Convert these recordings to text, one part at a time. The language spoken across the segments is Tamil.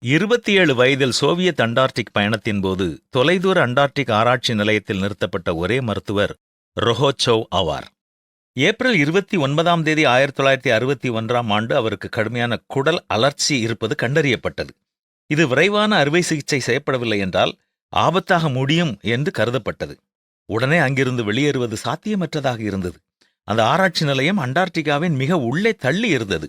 27 வயதில் சோவியத் அண்டார்டிக் பயணத்தின் போது தொலைதூர அண்டார்டிக் ஆராய்ச்சி நிலையத்தில் நிறுத்தப்பட்ட ஒரே மருத்துவர் ரொஹோச்சோவ் ஆவார். ஏப்ரல் 29ஆம் தேதி 1961ஆம் ஆண்டு அவருக்கு கடுமையான குடல் அழற்சி இருப்பது கண்டறியப்பட்டது. இது விரைவான அறுவை சிகிச்சை செய்யப்படவில்லை என்றால் ஆபத்தாக முடியும் என்று கருதப்பட்டது. உடனே அங்கிருந்து வெளியேறுவது சாத்தியமற்றதாக இருந்தது. அந்த ஆராய்ச்சி நிலையம் அண்டார்டிகாவின் மிக உள்ளே தள்ளி இருந்தது.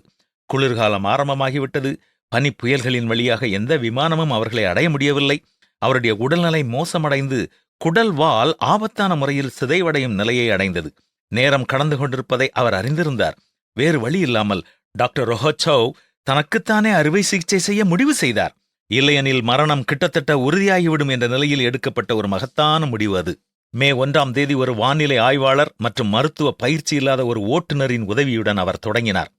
குளிர்காலம் ஆரம்பமாகிவிட்டது. பனி புயல்களின் வழியாக எந்த விமானமும் அவர்களை அடைய முடியவில்லை. அவருடைய உடல்நிலை மோசமடைந்து குடல் வால் ஆபத்தான முறையில் சிதைவடையும் நிலையை அடைந்தது. நேரம் கடந்து கொண்டிருப்பதை அவர் அறிந்திருந்தார். வேறு வழி இல்லாமல் டாக்டர் ரொஹோச்சோவ் தனக்குத்தானே அறுவை சிகிச்சை செய்ய முடிவு செய்தார். இல்லையெனில் மரணம் கிட்டத்தட்ட உறுதியாகிவிடும் என்ற நிலையில் எடுக்கப்பட்ட ஒரு மகத்தான முடிவு அது. மே 1ஆம் தேதி ஒரு வானிலை ஆய்வாளர் மற்றும் மருத்துவ பயிற்சி இல்லாத ஒரு ஓட்டுநரின் உதவியுடன் அவர் தொடங்கினார்.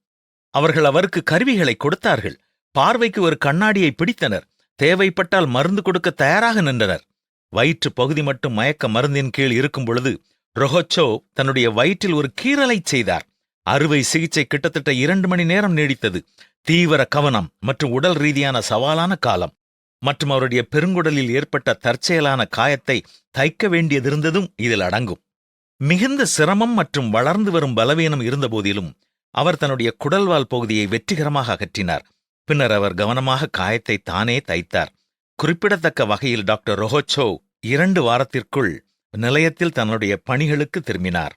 அவர்கள் அவருக்கு கருவிகளை கொடுத்தார்கள். பார்வைக்கு ஒரு கண்ணாடியை பிடித்தனர். தேவைப்பட்டால் மருந்து கொடுக்க தயாராக நின்றனர். வயிற்று பகுதி மட்டும் மயக்க மருந்தின் கீழ் இருக்கும் பொழுது ரொஹோச்சோவ் தன்னுடைய வயிற்றில் ஒரு கீறலைச் செய்தார். அறுவை சிகிச்சை கிட்டத்தட்ட 2 மணி நேரம் நீடித்தது. தீவிர கவனம் மற்றும் உடல் ரீதியான சவாலான காலம் மற்றும் அவருடைய பெருங்குடலில் ஏற்பட்ட தற்செயலான காயத்தை தைக்க வேண்டியதிருந்ததும் இதில் அடங்கும். மிகுந்த சிரமம் மற்றும் வளர்ந்து வரும் பலவீனம் இருந்தபோதிலும் அவர் தன்னுடைய குடல்வால் பகுதியை வெற்றிகரமாக அகற்றினார். பின்னர் அவர் கவனமாக காயத்தை தானே தைத்தார். குறிப்பிடத்தக்க வகையில் டாக்டர் ரொஹோச்சோவ் 2 வாரத்திற்குள் நிலையத்தில் தன்னுடைய பணிகளுக்கு திரும்பினார்.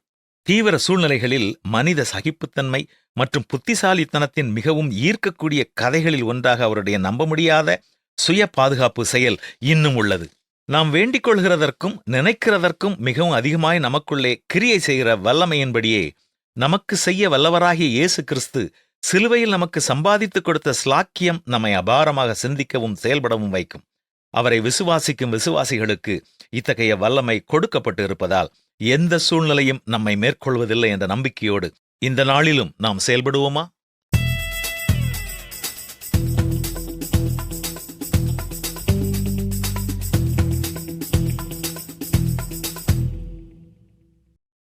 தீவிர சூழ்நிலைகளில் மனித சகிப்புத்தன்மை மற்றும் புத்திசாலித்தனத்தின் மிகவும் ஈர்க்கக்கூடிய கதைகளில் ஒன்றாக அவருடைய நம்ப முடியாத சுய பாதுகாப்பு செயல் இன்னும் உள்ளது. நாம் வேண்டிக் கொள்கிறதற்கும் நினைக்கிறதற்கும் மிகவும் அதிகமாய் நமக்குள்ளே கிரியை செய்கிற வல்லமையின்படியே நமக்கு செய்ய வல்லவராகிய இயேசு கிறிஸ்து சிலுவையில் நமக்கு சம்பாதித்துக் கொடுத்த ஸ்லாக்கியம் நம்மை அபாரமாக சிந்திக்கவும் செயல்படவும் வைக்கும். அவரை விசுவாசிக்கும் விசுவாசிகளுக்கு இத்தகைய வல்லமை கொடுக்கப்பட்டு இருப்பதால் எந்த சூழ்நிலையும் நம்மை மேற்கொள்வதில்லை என்ற நம்பிக்கையோடு இந்த நாளிலும் நாம் செயல்படுவோமா?